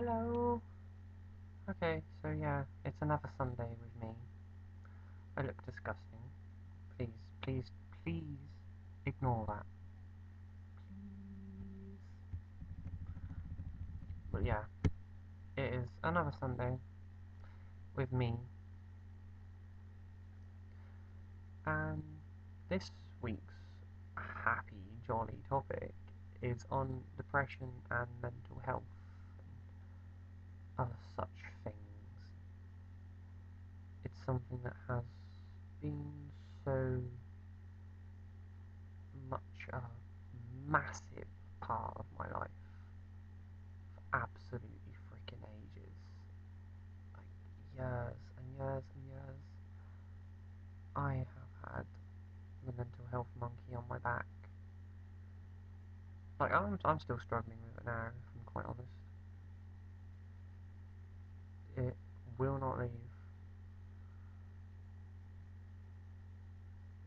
Hello. Okay, so yeah, it's another Sunday with me. I look disgusting. Please, please, please ignore that. Please. But yeah, it is another Sunday with me. And this week's happy, jolly topic is on depression and mental health and other such things. It's something that has been so much a massive part of my life for absolutely freaking ages. Like years and years and years. I have had the mental health monkey on my back. Like I'm still struggling with it now, if I'm quite honest. It will not leave.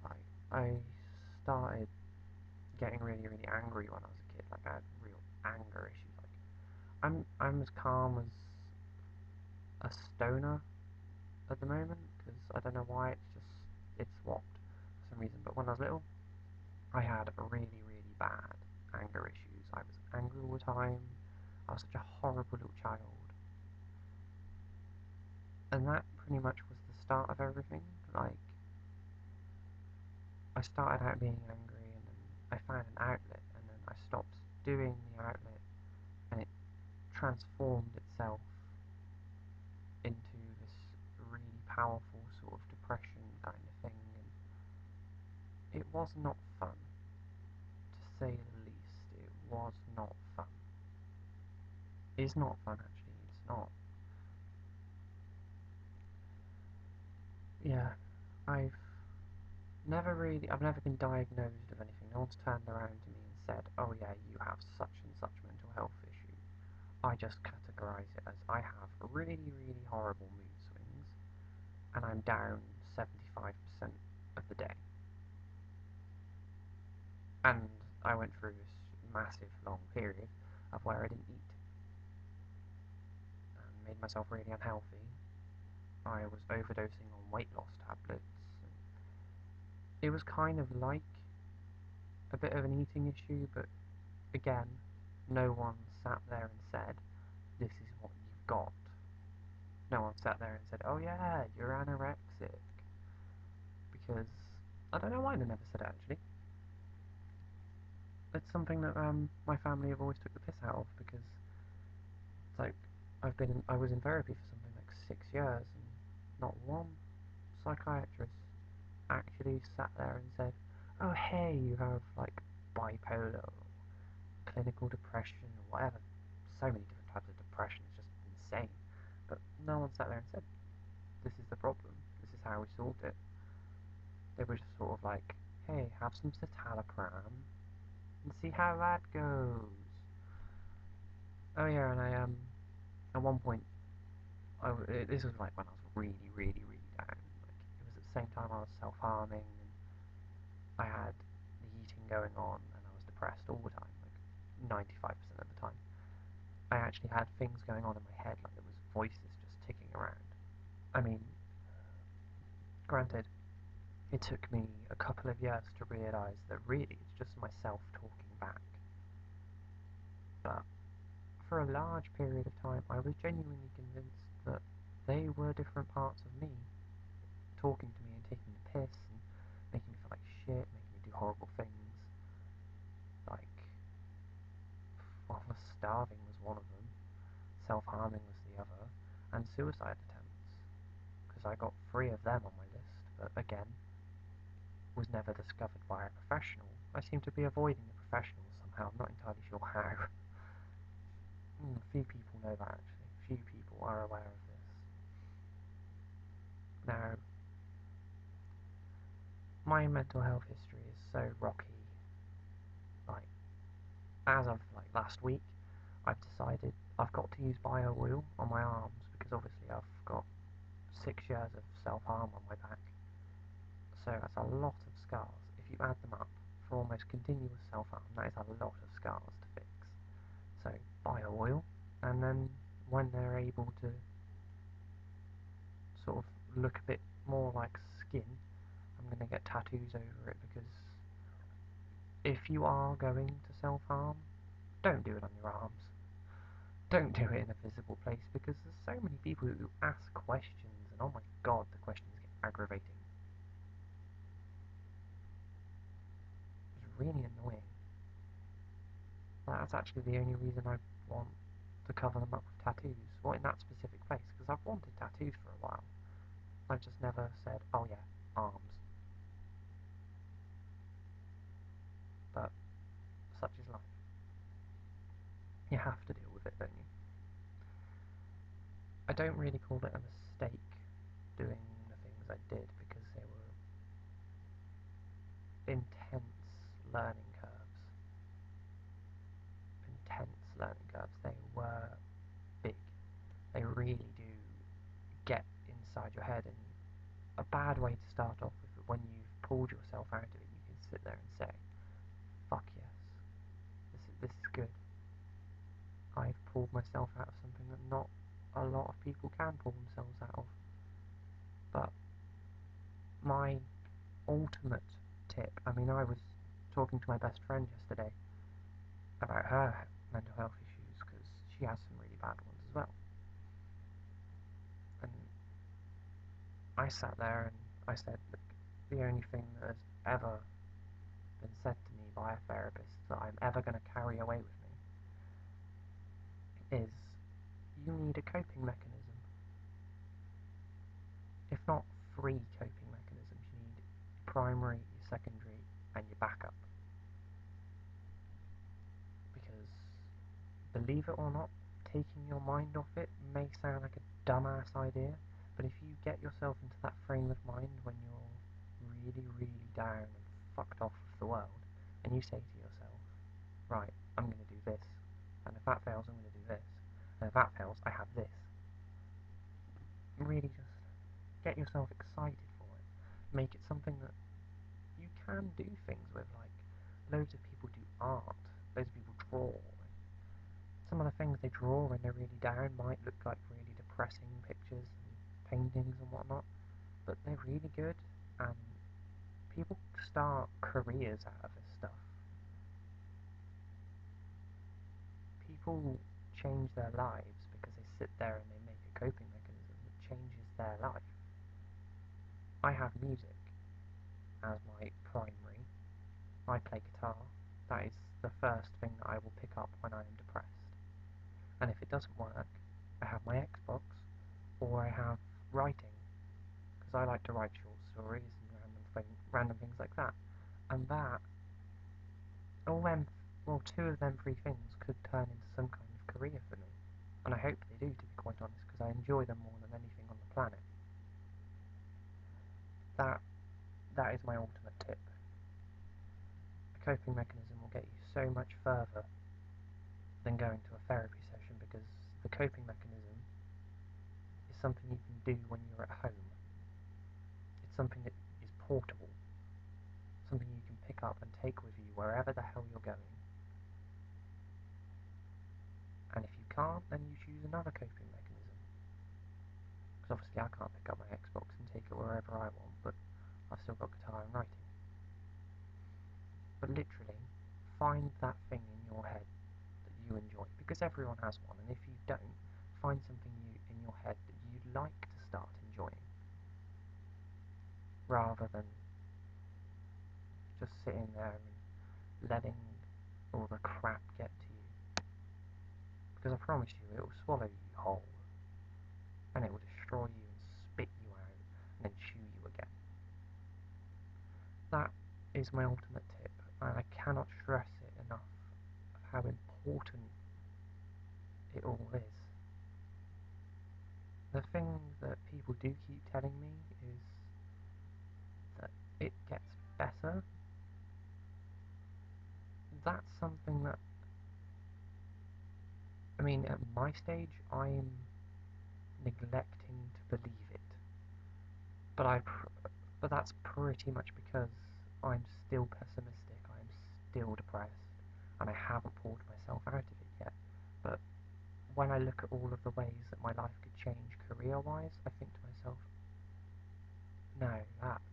Like I started getting really, really angry when I was a kid. Like I had real anger issues. Like I'm as calm as a stoner at the moment because I don't know why. It's swapped for some reason. But when I was little, I had really, really bad anger issues. I was angry all the time. I was such a horrible little child. And that pretty much was the start of everything. Like, I started out being angry, and then I found an outlet, and then I stopped doing the outlet, and it transformed itself into this really powerful sort of depression kind of thing. And it was not fun, to say the least. It was not fun. It's not fun, actually. It's not. Yeah, I've I've never been diagnosed of anything. No one's turned around to me and said, oh yeah, you have such and such mental health issue. I just categorize it as I have really, really horrible mood swings, and I'm down 75% of the day. And I went through this massive long period of where I didn't eat and made myself really unhealthy. I was overdosing on weight loss tablets. And it was kind of like a bit of an eating issue, but again, no one sat there and said, this is what you've got. No one sat there and said, oh yeah, you're anorexic. Because, I don't know why they never said it actually. It's something that my family have always took the piss out of, because it's like, I was in therapy for something like 6 years, and not one psychiatrist actually sat there and said, oh hey, you have like bipolar or clinical depression or whatever. So many different types of depression, it's just insane. But no one sat there and said, this is the problem, this is how we solved it. They were just sort of like, hey, have some citalopram and see how that goes. Oh yeah, and at one point, this was like when I was really, really, really down. Like, it was at the same time I was self-harming, and I had the eating going on, and I was depressed all the time, like 95% of the time. I actually had things going on in my head, like there was voices just ticking around. I mean, granted, it took me a couple of years to realise that really it's just myself talking back. But for a large period of time, I was genuinely convinced that they were different parts of me, talking to me and taking the piss and making me feel like shit, making me do horrible things. Like, starving was one of them, self-harming was the other, and suicide attempts, because I got 3 of them on my list, but again, was never discovered by a professional. I seem to be avoiding the professionals somehow, I'm not entirely sure how. Few people know that actually, few people are aware of this. Now, my mental health history is so rocky. Like, as of like last week, I've decided I've got to use bio oil on my arms, because obviously I've got 6 years of self-harm on my back. So that's a lot of scars. If you add them up for almost continuous self-harm, that is a lot of scars to fix. So bio oil, and then when they're able to sort of look a bit more like skin, I'm going to get tattoos over it, because if you are going to self-harm, don't do it on your arms. Don't do it in a visible place, because there's so many people who ask questions, and oh my god, the questions get aggravating. It's really annoying. That's actually the only reason I want to cover them up with tattoos. Well, in that specific place, because I've wanted tattoos for a while. I've just never said, oh yeah, arms. But such is life. You have to deal with it, don't you? I don't really call it a mistake doing the things I did, because they were intense learning curves. Intense learning curves. They were big. They really do get inside your head, and a bad way to start off with it, when you've pulled yourself out of it, you can sit there and say, fuck yes, this is good. I've pulled myself out of something that not a lot of people can pull themselves out of. But my ultimate tip, I mean, I was talking to my best friend yesterday about her mental health issues, because she has some really bad ones as well. And I sat there and I said, look, the only thing that has ever been said to me by a therapist that I'm ever going to carry away with me is, you need a coping mechanism. If not 3 coping mechanisms, you need your primary, your secondary, and your backup. Because, believe it or not, taking your mind off it may sound like a dumbass idea, but if you get yourself into that frame of mind when you're really, really down and fucked off with the world, and you say to yourself, right, I'm going to do this, and if that fails, I'm going to do this, and if that fails, I have this. Really just get yourself excited for it. Make it something that you can do things with, like loads of people do art, loads of people draw. Some of the things they draw when they're really down might look like really depressing pictures and paintings and whatnot, but they're really good, and people start careers out of this stuff. People change their lives because they sit there and they make a coping mechanism that changes their life. I have music as my primary. I play guitar. That is the first thing that I will pick up when I am depressed. And if it doesn't work, I have my Xbox, or I have writing, because I like to write short stories and random things like that. And that, all them, well, 2 of them 3 things could turn into some kind of career for me. And I hope they do, to be quite honest, because I enjoy them more than anything on the planet. That is my ultimate tip. A coping mechanism will get you so much further than going to a therapy session, because the coping mechanism is something you can do when you're at home. It's something that is portable, something you can pick up and take with you wherever the hell you're going. And if you can't, then you choose another coping mechanism. Because obviously I can't pick up my Xbox and take it wherever I want, but I've still got guitar and writing. But literally, find that thing in your head that you enjoy, because everyone has one, and if you don't, find something in your head that you'd like to start enjoying, rather than just sitting there and letting all the crap get to you. Because I promise you, it will swallow you whole, and it will destroy you and spit you out, and then chew you again. That is my ultimate tip, and I cannot stress it enough of how important it all is. The thing that people do keep telling me is that it gets better. That's something that, I mean, at my stage, I'm neglecting to believe it. But but that's pretty much because I'm still pessimistic, I'm still depressed, and I haven't pulled myself out of it yet. But when I look at all of the ways that my life could change career-wise, I think to myself, no,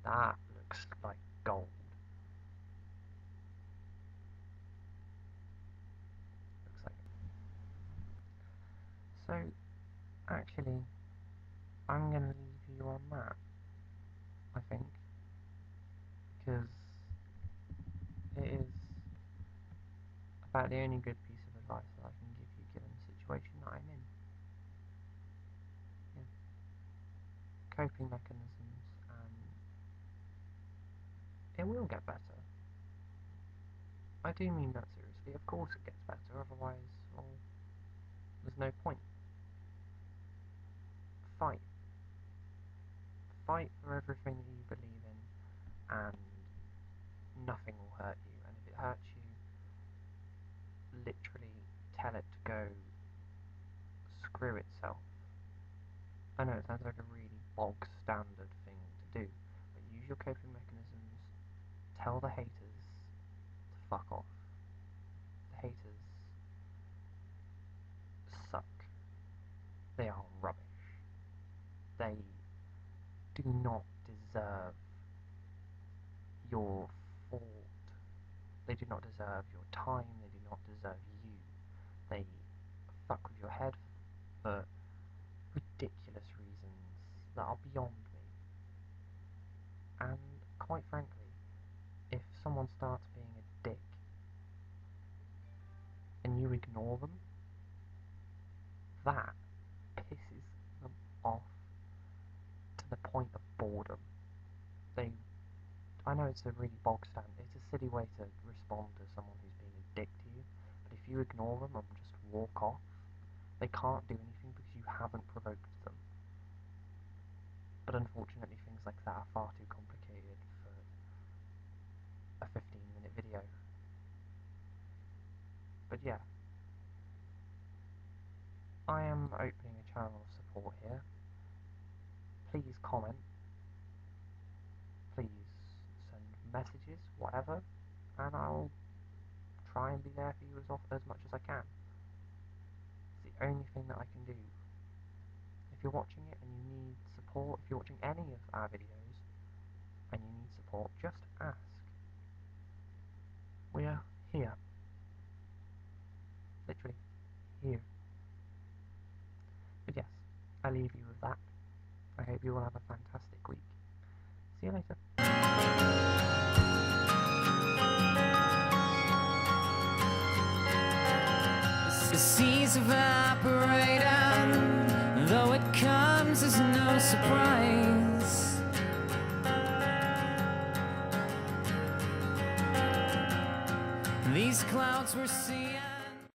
that looks like gold. Looks like so. Actually, I'm gonna leave you on that. I think because it is about the only good piece of advice that I can give you given the situation that I'm in. Yeah. Coping mechanisms, and it will get better. I do mean that seriously. Of course it gets better, otherwise, well, there's no point. Fight. Fight for everything that you believe in, and nothing will hurt you. And if it hurts you, literally tell it to go screw itself. I know it sounds like a really bog standard thing to do, but use your coping mechanisms. Tell the haters to fuck off. The haters suck. They are rubbish. They do not deserve your thought. They do not deserve your time. They do not deserve you. They fuck with your head for ridiculous reasons that are beyond me. And quite frankly, if someone starts being a dick and you ignore them, that pisses them off to the point of boredom. I know it's a really bog standard, it's a silly way to respond to someone who's being a dick to you, but if you ignore them and just walk off, they can't do anything because you haven't provoked them. But unfortunately things like that are far too complicated for a 15-minute video. But yeah, I am opening a channel of support here. Please comment. Please send messages, whatever, and I'll try and be there for you as much as I can. It's the only thing that I can do. If you're watching it and you need support, if you're watching any of our videos and you need support, just ask. We're here. Literally here. But yes, I leave you with that. I hope you all have a fantastic week. See you later. The seas evaporate, and though it comes as no surprise, these clouds we're seeing